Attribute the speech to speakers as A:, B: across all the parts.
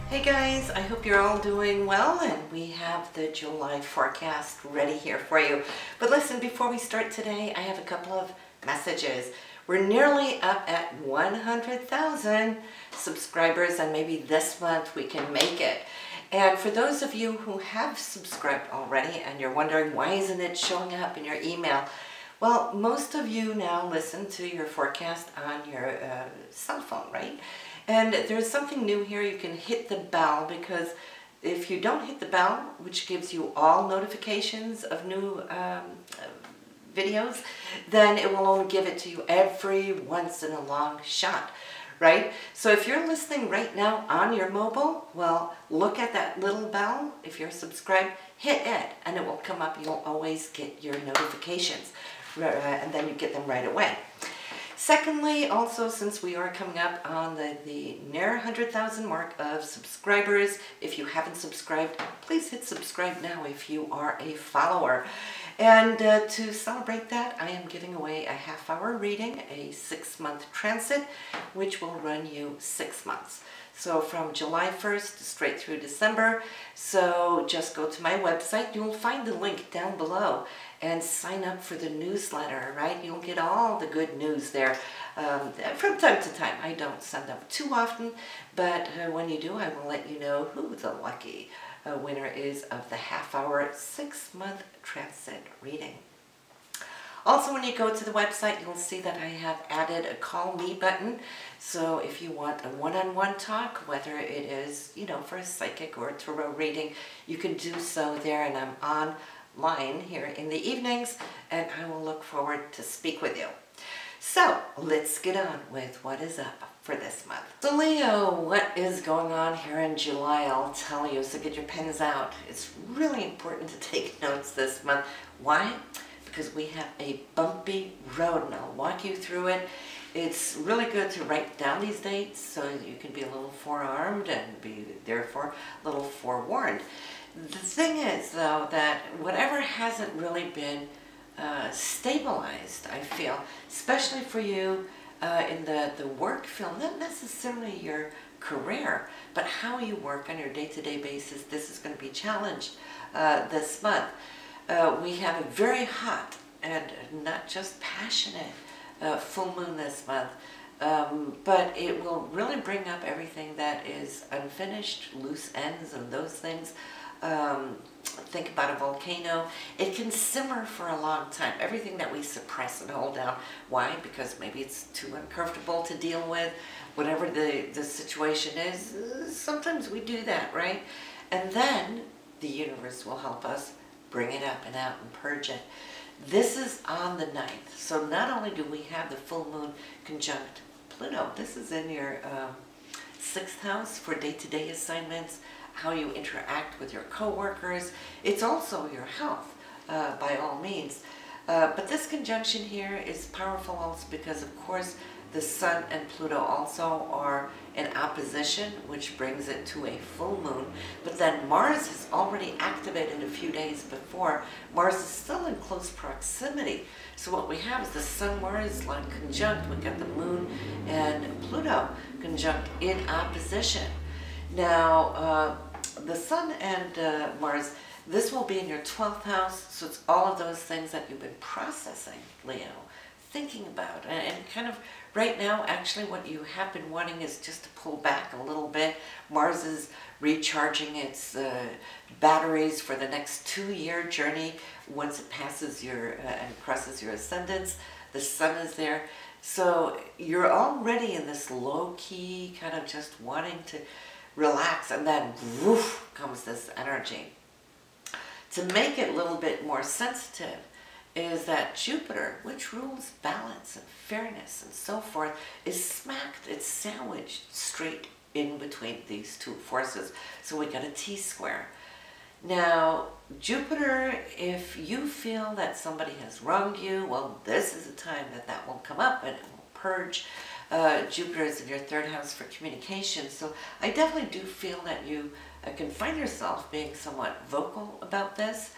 A: Hey guys, I hope you're all doing well, and we have the July forecast ready here for you. But listen, before we start today, I have a couple of messages. We're nearly up at 100,000 subscribers, and maybe this month we can make it. And for those of you who have subscribed already and you're wondering why isn't it showing up in your email, well, most of you now listen to your forecast on your cell phone, right? And there's something new here. You can hit the bell, because if you don't hit the bell, which gives you all notifications of new videos, then it will only give it to you every once in a long shot, right? So if you're listening right now on your mobile, well, look at that little bell. If you're subscribed, hit it and it will come up. You'll always get your notifications, and then you get them right away. Secondly, also, since we are coming up on the near 100,000 mark of subscribers, if you haven't subscribed, please hit subscribe now if you are a follower. And to celebrate that, I am giving away a half-hour reading, a 6-month transit, which will run you 6 months. So from July 1st straight through December. So just go to my website. You'll find the link down below and sign up for the newsletter, right? You'll get all the good news there from time to time. I don't send them too often, but when you do, I will let you know who the lucky winner is of the half-hour 6-month transit reading. Also, when you go to the website, you'll see that I have added a call me button. So if you want a one-on-one talk, whether it is, for a psychic or a tarot reading, you can do so there, and I'm online here in the evenings, and I will look forward to speak with you. So let's get on with what is up for this month. So Leo, what is going on here in July? I'll tell you, so get your pens out. It's really important to take notes this month. Why? Because we have a bumpy road, and I'll walk you through it. It's really good to write down these dates so you can be a little forearmed and be therefore a little forewarned. The thing is, though, that whatever hasn't really been stabilized, I feel, especially for you in the work field, not necessarily your career, but how you work on your day-to-day basis, this is going to be challenged this month. We have a very hot and not just passionate full moon this month, but it will really bring up everything that is unfinished, loose ends and those things. Think about a volcano. It can simmer for a long time. Everything that we suppress and hold down. Why? Because maybe it's too uncomfortable to deal with. Whatever the situation is, sometimes we do that, right? And then the universe will help us bring it up and out and purge it. This is on the 9th. So not only do we have the full moon conjunct Pluto, this is in your 6th house for day-to-day assignments, how you interact with your co-workers. It's also your health, by all means. But this conjunction here is powerful also because, of course, the Sun and Pluto also are in opposition, which brings it to a full moon. But then Mars has already activated a few days before. Mars is still in close proximity. So what we have is the Sun-Mars line conjunct. We've got the Moon and Pluto conjunct in opposition. Now, the Sun and Mars, this will be in your 12th house, so it's all of those things that you've been processing, Leo, thinking about, and kind of right now, actually what you have been wanting is just to pull back a little bit. Mars is recharging its batteries for the next 2-year journey once it passes your and crosses your ascendants. The Sun is there. So you're already in this low-key kind of just wanting to relax, and then woof comes this energy. To make it a little bit more sensitive is that Jupiter, which rules balance and fairness and so forth, is smacked, it's sandwiched straight in between these two forces. So we got a T-square. Now, Jupiter, if you feel that somebody has wronged you, well, this is a time that that will come up and it will purge. Jupiter is in your 3rd house for communication, so I definitely do feel that you can find yourself being somewhat vocal about this.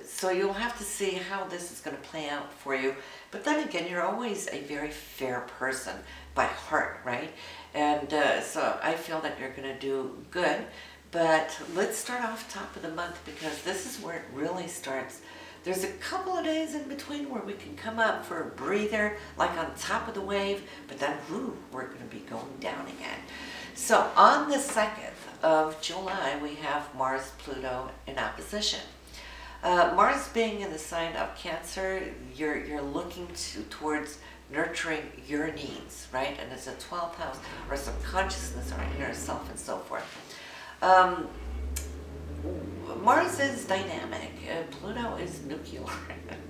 A: So you'll have to see how this is going to play out for you. But then again, you're always a very fair person by heart, right? And so I feel that you're going to do good. But let's start off top of the month, because this is where it really starts. There's a couple of days in between where we can come up for a breather, like on top of the wave, but then we're going to be going down again. So on the 2nd of July, we have Mars-Pluto in opposition. Mars being in the sign of Cancer, you're looking towards nurturing your needs, right? And it's a 12th house, or subconsciousness, or inner self, and so forth. Mars is dynamic, Pluto is nuclear.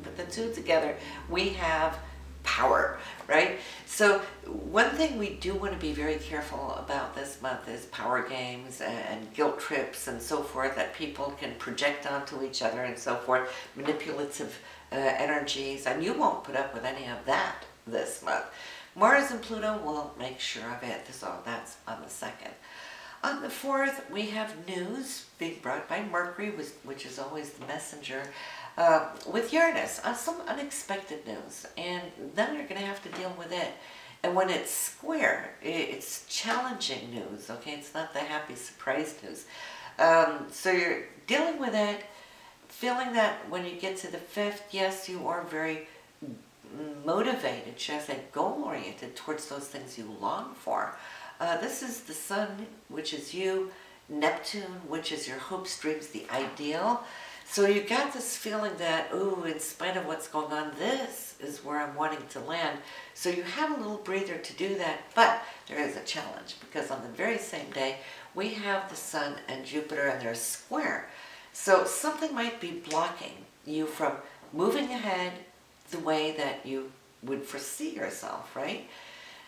A: Put the two together, we have power, right? So one thing we do want to be very careful about this month is power games and guilt trips and so forth that people can project onto each other and so forth, manipulative energies, and you won't put up with any of that this month. Mars and Pluto will make sure of it, so that's on the 2nd. On the 4th, we have news being brought by Mercury, which is always the messenger, with Uranus, some unexpected news, and then you're going to have to deal with it. And when it's square, it's challenging news, okay? It's not the happy surprise news. So you're dealing with it, feeling that when you get to the 5th, yes, you are very motivated, should I say, goal-oriented towards those things you long for. This is the Sun, which is you, Neptune, which is your hopes, dreams, the ideal. So you got this feeling that, ooh, in spite of what's going on, this is where I'm wanting to land. So you have a little breather to do that, but there is a challenge, because on the very same day, we have the Sun and Jupiter, and they're square. So something might be blocking you from moving ahead the way that you would foresee yourself, right?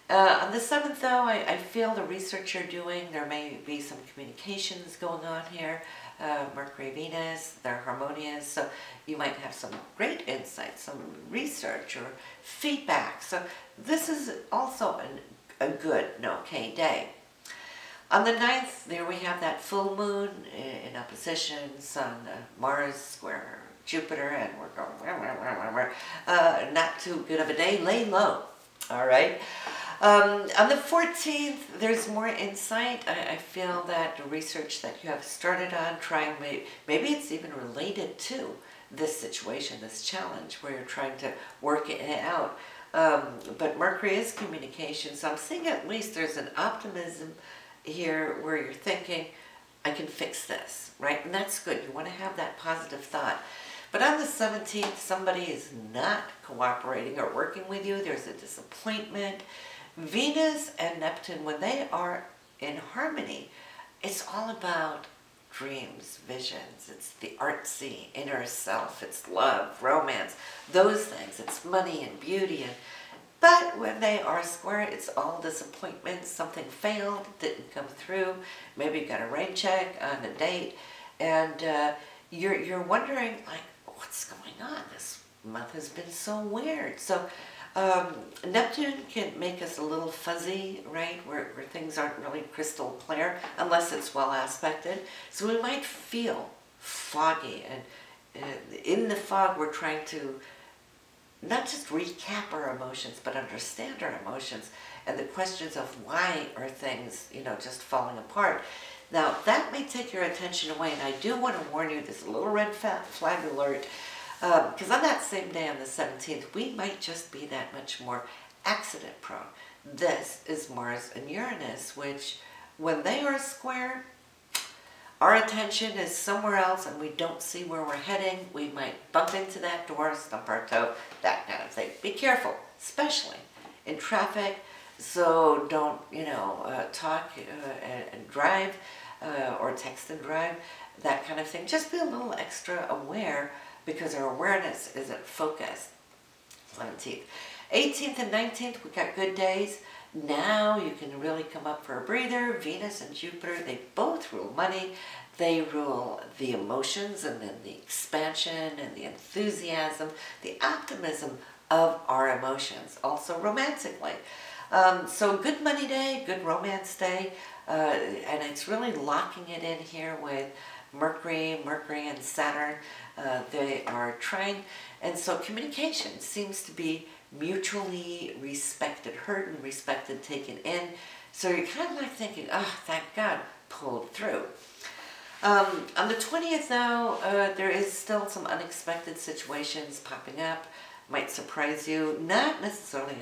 A: On the 7th, though, I feel the research you're doing, there may be some communications going on here. Mercury, Venus, they're harmonious, so you might have some great insights, some research or feedback. So this is also a good and okay day. On the 9th, there we have that full moon in opposition, Sun, Mars square Jupiter, and we're going, not too good of a day, lay low, all right? On the 14th, there's more insight. I feel that the research that you have started on, trying, maybe it's even related to this situation, this challenge, where you're trying to work it out. But Mercury is communication, so I'm seeing at least there's an optimism here where you're thinking, I can fix this, right? And that's good. You want to have that positive thought. But on the 17th, somebody is not cooperating or working with you. There's a disappointment. Venus and Neptune, when they are in harmony, it's all about dreams, visions. It's the artsy inner self. It's love, romance, those things. It's money and beauty. But when they are square, it's all disappointment. Something failed, didn't come through. Maybe you got a rain check on a date, and you're wondering, like, what's going on? This month has been so weird. So Neptune can make us a little fuzzy, right, where things aren't really crystal clear, unless it's well aspected. So we might feel foggy, and in the fog we're trying to not just recap our emotions, but understand our emotions and the questions of why are things, just falling apart. Now, that may take your attention away, and I do want to warn you, there's a little red flag alert, because on that same day, on the 17th, we might just be that much more accident prone. This is Mars and Uranus, which, when they are square, our attention is somewhere else and we don't see where we're heading. We might bump into that door, stump our toe, that kind of thing. Be careful, especially in traffic. So don't, talk and drive or text and drive, that kind of thing. Just be a little extra aware, because our awareness isn't focused. 17th. 18th and 19th, we got good days. Now you can really come up for a breather. Venus and Jupiter, they both rule money. They rule the emotions, and then the expansion and the enthusiasm, the optimism of our emotions, also romantically. So good money day, good romance day, and it's really locking it in here with Mercury and Saturn. They are trine, and so communication seems to be mutually respected, heard and respected, taken in. So you're kind of like thinking, oh, thank God, pulled through. On the 20th though, there is still some unexpected situations popping up, might surprise you, not necessarily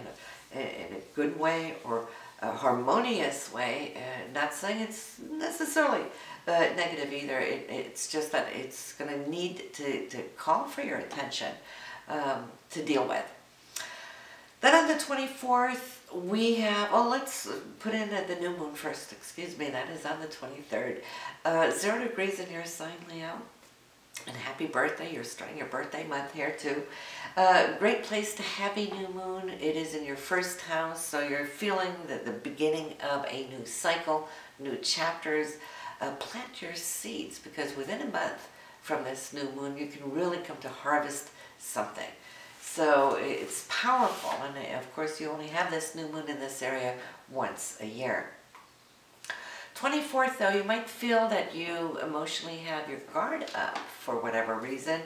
A: in a good way or a harmonious way, not saying it's necessarily negative either. It's just that it's going to need to call for your attention to deal with. Then on the 24th, we have, oh, let's put in the new moon first, excuse me, that is on the 23rd. 0 degrees in your sign, Leo. And happy birthday, you're starting your birthday month here too. Great place to have a new moon. It is in your first house, so you're feeling the beginning of a new cycle, new chapters. Plant your seeds, because within a month from this new moon, you can really come to harvest something. So it's powerful, and of course you only have this new moon in this area once a year. 24th though, you might feel that you emotionally have your guard up for whatever reason.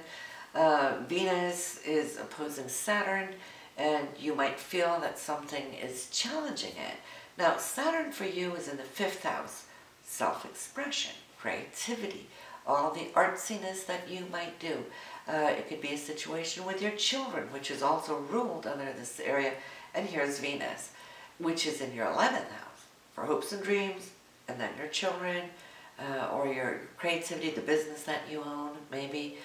A: Venus is opposing Saturn, and you might feel that something is challenging it. Now Saturn for you is in the 5th house, self-expression, creativity, all the artsiness that you might do. It could be a situation with your children, which is also ruled under this area. And here's Venus, which is in your 11th house for hopes and dreams, and then your children, or your creativity, the business that you own, maybe.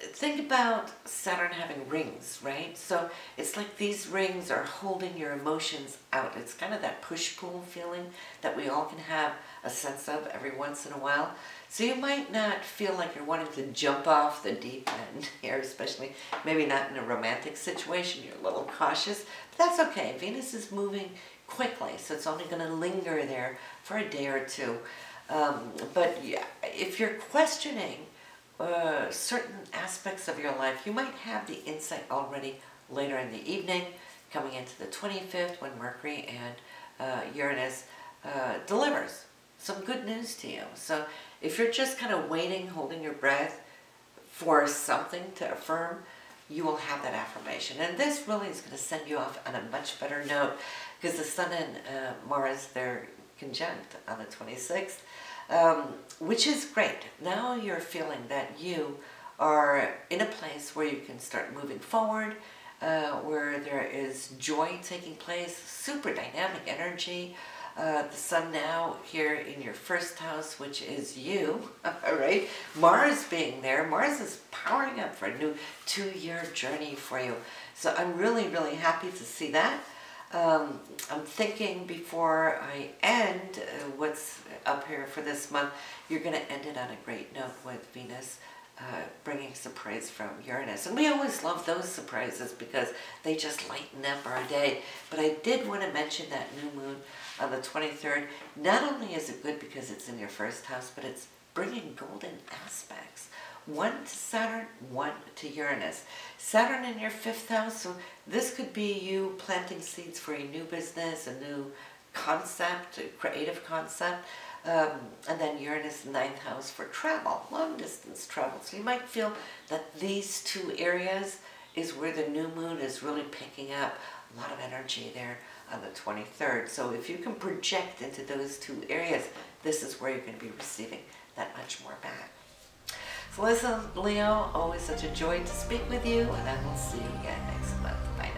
A: Think about Saturn having rings, right? So it's like these rings are holding your emotions out. It's kind of that push-pull feeling that we all can have a sense of every once in a while. So you might not feel like you're wanting to jump off the deep end here, especially maybe not in a romantic situation. You're a little cautious, but that's okay. Venus is moving quickly, so it's only going to linger there for a day or two. But yeah, if you're questioning certain aspects of your life, you might have the insight already later in the evening, coming into the 25th, when Mercury and Uranus delivers some good news to you. So if you're just kind of waiting, holding your breath for something to affirm, you will have that affirmation. And this really is going to send you off on a much better note, because the Sun and Mars, they're conjunct on the 26th. Which is great. Now you're feeling that you are in a place where you can start moving forward, where there is joy taking place, super dynamic energy. The Sun now here in your first house, which is you, all right? Mars being there, Mars is powering up for a new 2-year journey for you. So I'm really, really happy to see that. I'm thinking before I end what's up here for this month, you're going to end it on a great note with Venus bringing surprise from Uranus. And we always love those surprises because they just lighten up our day. But I did want to mention that new moon on the 23rd. Not only is it good because it's in your first house, but it's bringing golden aspects. One to Saturn, one to Uranus. Saturn in your 5th house, so this could be you planting seeds for a new business, a new concept, a creative concept. And then Uranus 9th house for travel, long distance travel. So you might feel that these two areas is where the new moon is really picking up a lot of energy there on the 23rd. So if you can project into those two areas, this is where you're going to be receiving that much more back. So listen, Leo, always such a joy to speak with you, and I will see you again next month. Bye.